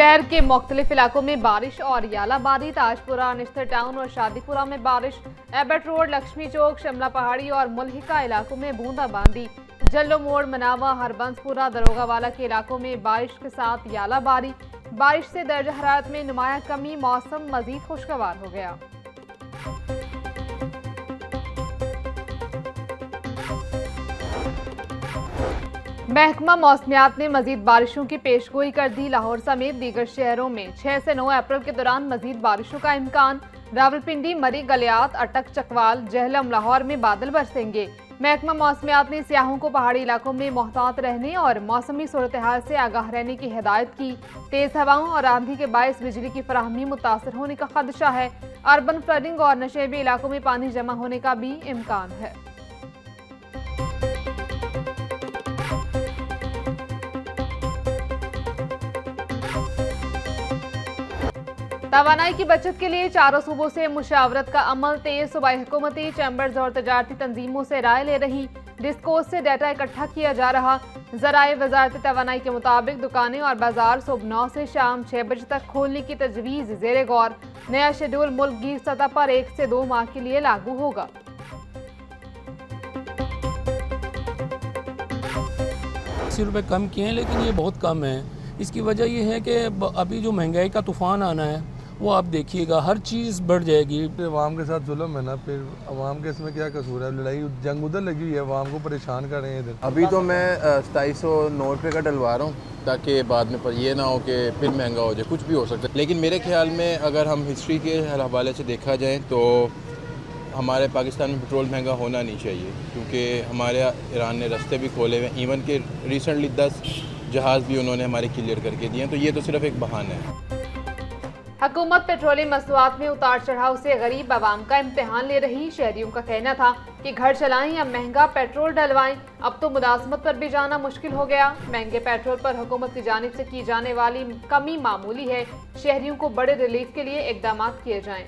शहर के मुख्तलिफ इलाकों में बारिश और यालाबारी। ताजपुरा, निश्तर टाउन और शादीपुरा में बारिश। एबट रोड, लक्ष्मी चौक, शिमला पहाड़ी और मुल्हिका इलाकों में बूंदाबांदी। जल्लो मोड़, मनावा, हरबंसपुरा, दरोगावाला के इलाकों में बारिश के साथ यालाबारी। बारिश से दर्जा हरारत में नुमाया कमी, मौसम मजीद खुशगवार हो गया। महकमा मौसमियात ने मजीद बारिशों की पेशगोई कर दी। लाहौर समेत दीगर शहरों में 6 से 9 अप्रैल के दौरान मजीद बारिशों का इम्कान। रावलपिंडी, मरी, गलियात, अटक, चकवाल, जहलम, लाहौर में बादल बरसेंगे। महकमा मौसमियात ने सियाहों को पहाड़ी इलाकों में मोहतात रहने और मौसमी सूरत हाल से आगाह रहने की हिदायत की। तेज हवाओं और आंधी के बायस बिजली की फराहमी मुतासर होने का खदशा है। अर्बन फ्लडिंग और नशेबी इलाकों में पानी जमा होने का भी इम्कान है। तवानाई की बचत के लिए चारों सूबों से मुशावरत का अमल तेज। सूबाई हुकूमती चैम्बर्स और तजारती तंजीमों से राय ले रही। डिस्कोर्स से डाटा इकट्ठा किया जा रहा। ज़राए वजारत तवानाई के मुताबिक दुकानें और बाजार सुबह 9 से शाम 6 बजे तक खोलने की तजवीज़ ज़ेरे गौर। नया शेड्यूल मुल्क गिर सतह पर 1 से 2 माह के लिए लागू होगा। ₹80 कम किए हैं, लेकिन ये बहुत कम है। इसकी वजह यह है कि अभी जो महंगाई का तूफ़ान आना है वो आप देखिएगा, हर चीज़ बढ़ जाएगी। अवाम के साथ जुल्म है ना, फिर अवाम के इसमें क्या कसूर है? लड़ाई जंग उधर लगी हुई है, अवाम को परेशान कर रहे हैं इधर। अभी तो मैं 2790 रुपये का डलवा रहा हूँ ताकि बाद में पर ये ना हो कि फिर महंगा हो जाए, कुछ भी हो सकता है। लेकिन मेरे ख्याल में अगर हम हिस्ट्री के हवाले से देखा जाए तो हमारे पाकिस्तान में पेट्रोल महंगा होना नहीं चाहिए, क्योंकि हमारे ईरान ने रास्ते भी खोले हुए, इवन के रिसेंटली 10 जहाज़ भी उन्होंने हमारे क्लियर करके दिए, तो ये तो सिर्फ एक बहाना है। हुकूमत पेट्रोलियम मसनूआत में उतार चढ़ाव से गरीब आवाम का इम्तिहान ले रही। शहरियों का कहना था कि घर चलाएं या महंगा पेट्रोल डलवाएं, अब तो मुलाजमत पर भी जाना मुश्किल हो गया। महंगे पेट्रोल पर हुकूमत की जानिब से की जाने वाली कमी मामूली है। शहरियों को बड़े रिलीफ के लिए इकदाम किए जाएं।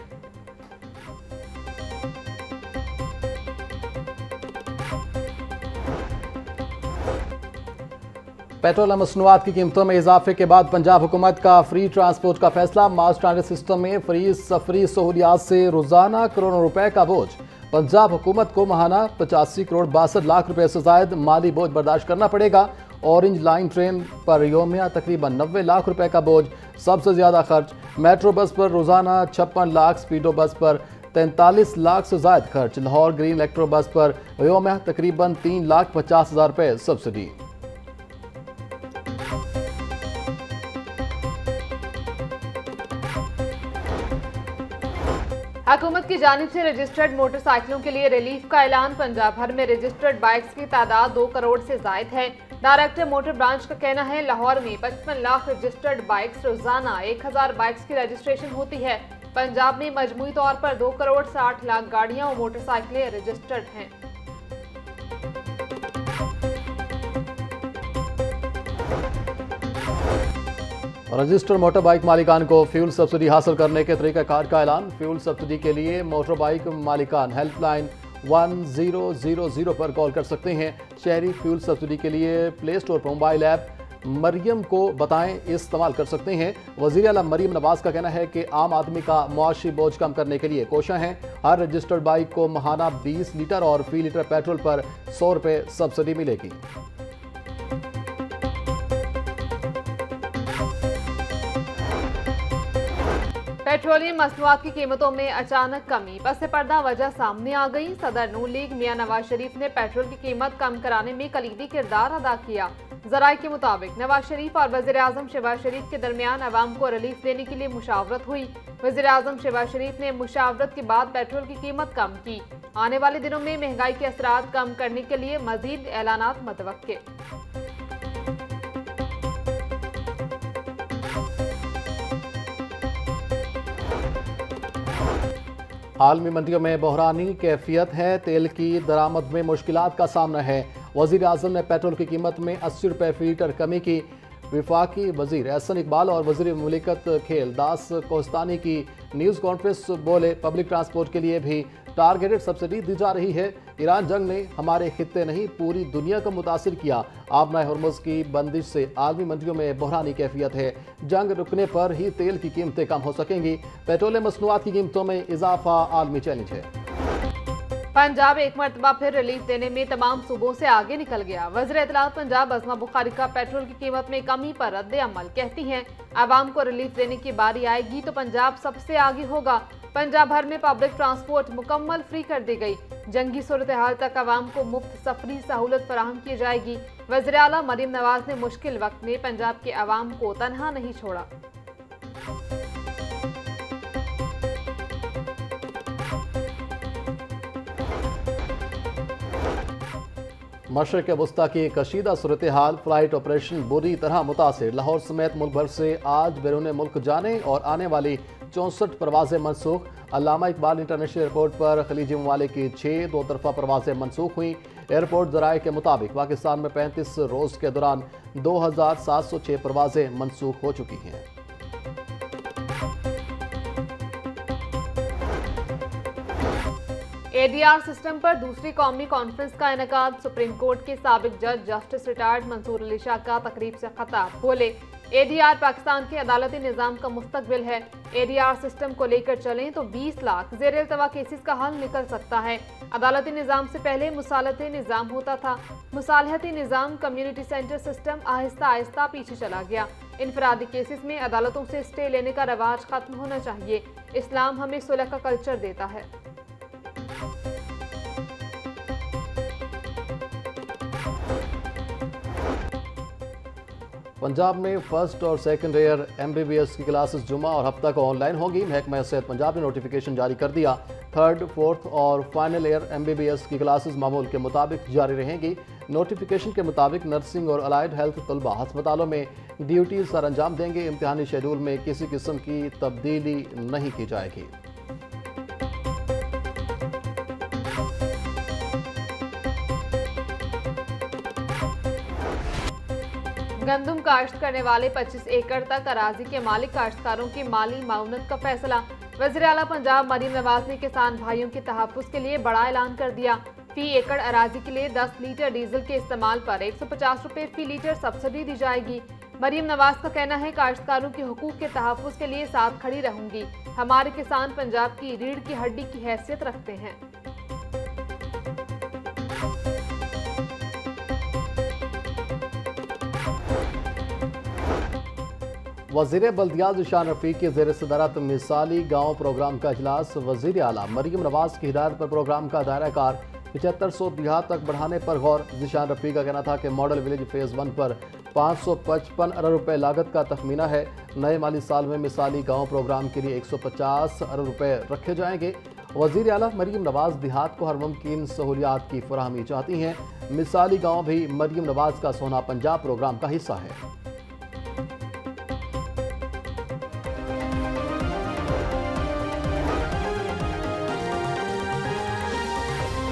पेट्रोल और मसनूआत की कीमतों में इजाफे के बाद पंजाब हुकूमत का फ्री ट्रांसपोर्ट का फैसला। मास ट्रांजिट सिस्टम में फ्री सफरी सहूलियात से रोजाना करोड़ों रुपए का बोझ। पंजाब हुकूमत को माहाना 85 करोड़ 62 लाख रुपए से जायद माली बोझ बर्दाश्त करना पड़ेगा। ऑरेंज लाइन ट्रेन पर योमिया तकरीबन 90 लाख रुपए का बोझ। सबसे ज्यादा खर्च मेट्रो बस पर रोजाना 56 लाख, स्पीडो बस पर 43 लाख से जायद खर्च। लाहौर ग्रीन इलेक्ट्रो बस पर योमिया तकरीबन 3,50,000 रुपए सब्सिडी। हुकूमत की जानिब से रजिस्टर्ड मोटरसाइकिलों के लिए रिलीफ का ऐलान। पंजाब भर में रजिस्टर्ड बाइक्स की तादाद 2 करोड़ से जायद है। डायरेक्टर मोटर ब्रांच का कहना है लाहौर में 55 लाख रजिस्टर्ड बाइक्स, रोजाना 1000 बाइक्स की रजिस्ट्रेशन होती है। पंजाब में मजमूई तौर पर 2 करोड़ 60 लाख गाड़ियां और मोटरसाइकिलें रजिस्टर्ड हैं। रजिस्टर्ड मोटर बाइक मालिकान को फ्यूल सब्सिडी हासिल करने के तरीक़ाकार का ऐलान। फ्यूल सब्सिडी के लिए मोटर बाइक मालिकान हेल्पलाइन 1000 पर कॉल कर सकते हैं। शहरी फ्यूल सब्सिडी के लिए प्ले स्टोर पर मोबाइल ऐप मरियम को बताएं इस्तेमाल कर सकते हैं। वज़ीर आला मरियम नवाज का कहना है कि आम आदमी का मुआशी बोझ कम करने के लिए कोशिश हैं। हर रजिस्टर्ड बाइक को माहाना 20 लीटर और फी लीटर पेट्रोल पर 100 रुपये सब्सिडी मिलेगी। पेट्रोलियम मसनूआत की कीमतों में अचानक कमी। पस पर्दा वजह सामने आ गई। सदर नून लीग मियां नवाज शरीफ ने पेट्रोल की कीमत कम कराने में कलीदी किरदार अदा किया। जराये के मुताबिक नवाज शरीफ और वज़ीर आज़म शहबाज शरीफ के दरमियान अवाम को रिलीफ देने के लिए मुशावरत हुई। वज़ीर आज़म शहबाज शरीफ ने मुशावरत के बाद पेट्रोल की कीमत कम की। आने वाले दिनों में महंगाई के असरात कम करने के लिए मजीद ऐलानात मुतवक्के। आलमी मंडियों में बहरानी कैफियत है। तेल की दरामद में मुश्किलात का सामना है। वज़ीर आज़म ने पेट्रोल की कीमत में 80 रुपये फी लीटर कमी की। वफाकी वज़ीर एहसन इकबाल और वज़ीर मुमलिकत खेल दास कोहस्तानी की न्यूज़ कॉन्फ्रेंस बोले। पब्लिक ट्रांसपोर्ट के लिए भी टारगेटेड सब्सिडी दी जा रही है। ईरान जंग ने हमारे खित्ते नहीं पूरी दुनिया को मुतासिर किया। आबनाए हुर्मुज़ की बंदिश से आलमी मंडियों में बहरानी कैफियत है। जंग रुकने पर ही तेल की कीमतें कम हो सकेंगी। पेट्रोलियम मसनूआत की कीमतों में इजाफा आलमी चैलेंज है। पंजाब एक मरतबा फिर रिलीफ देने में तमाम सूबों से आगे निकल गया। वज़ीर इत्तलात पंजाब अज़मा बुखारी का पेट्रोल की कीमत में कमी पर रद्द अमल। कहती हैं, आवाम को रिलीफ देने की बारी आएगी तो पंजाब सबसे आगे होगा। पंजाब भर में पब्लिक ट्रांसपोर्ट मुकम्मल फ्री कर दी गई। जंगी सूरत हाल तक आवाम को मुफ्त सफरी सहूलत फराहम की जाएगी। वज़ीर आला मरीम नवाज ने मुश्किल वक्त में पंजाब के आवाम को तनहा नहीं छोड़ा। मशरक़ वस्ता की कशीदा सूरत हाल, फ्लाइट ऑपरेशन बुरी तरह मुतासिर। लाहौर समेत मुल्क भर से आज बैरून मुल्क जाने और आने वाली 64 परवाजें मनसूख। अल्लामा इकबाल इंटरनेशनल एयरपोर्ट पर खलीजी ममालिक की 6 दो तरफा परवाजें मनसूख हुई। एयरपोर्ट ज़राए के मुताबिक पाकिस्तान में 35 रोज़ के दौरान 2706 परवाजें मनसूख हो चुकी हैं। ADR सिस्टम पर दूसरी कौमी कॉन्फ्रेंस का इनेकाद। सुप्रीम कोर्ट के साबिक जज जस्टिस रिटायर्ड मंसूर अली शाह का तकरीब से खिताब। बोले, ADR पाकिस्तान के अदालती निज़ाम का मुस्तकबिल है। ADR सिस्टम को लेकर चलें तो 20 लाख ज़ेर इल्तवा केसेस का हल निकल सकता है। अदालती निज़ाम से पहले मुसालहती निज़ाम होता था। मुसालहती निज़ाम community centre system Aahista Aahista पीछे चला गया। इनफरादी केसेस में अदालतों से स्टे लेने का रवाज खत्म होना चाहिए। इस्लाम हमें सुलह का कल्चर देता है। पंजाब में फर्स्ट और सेकंड ईयर MBBS की क्लासेस जुमा और हफ्ता को ऑनलाइन होगी। महकमा सेहत पंजाब ने नोटिफिकेशन जारी कर दिया। थर्ड, फोर्थ और फाइनल ईयर MBBS की क्लासेस मामूल के मुताबिक जारी रहेंगी। नोटिफिकेशन के मुताबिक नर्सिंग और अलाइड हेल्थ तलबा अस्पतालों में ड्यूटी सर अंजाम देंगे। इम्तिहानी शेड्यूल में किसी किस्म की तब्दीली नहीं की जाएगी। गंदम काश्त करने वाले 25 एकड़ तक अराजी के मालिक काश्तकारों की माली माउनत का फैसला। वज़ीर आला पंजाब मरीम नवाज ने किसान भाइयों के तहफ़्फ़ुज़ के लिए बड़ा ऐलान कर दिया। फी एकड़ अराजी के लिए 10 लीटर डीजल के इस्तेमाल पर 150 रुपये फी लीटर सब्सिडी दी जाएगी। मरीम नवाज का कहना है, काश्तकारों के हुकूक के तहफ़्फ़ुज़ के लिए साथ खड़ी रहूंगी। हमारे किसान पंजाब की रीढ़ की हड्डी की हैसियत रखते हैं। वज़ीर बल्दियात ज़ीशान रफ़ीक की ज़ेर सदारत मिसाली गाँव प्रोग्राम का इजलास। वज़ीर आला मरीम नवाज की हिदायत पर प्रोग्राम का दायरा कार 7500 देहात तक बढ़ाने पर गौर। ज़ीशान रफ़ीक का कहना था कि मॉडल विलेज फ़ेज़ 1 पर 555 अरब रुपए लागत का तखमीना है। नए माली साल में मिसाली गाँव प्रोग्राम के लिए 150 अरब रुपए रखे जाएंगे। वज़ीर आला मरीम नवाज देहात को हर मुमकिन सहूलियात की फराहमी चाहती हैं। मिसाली गाँव भी मरीम नवाज का सोना पंजाब प्रोग्राम का हिस्सा है।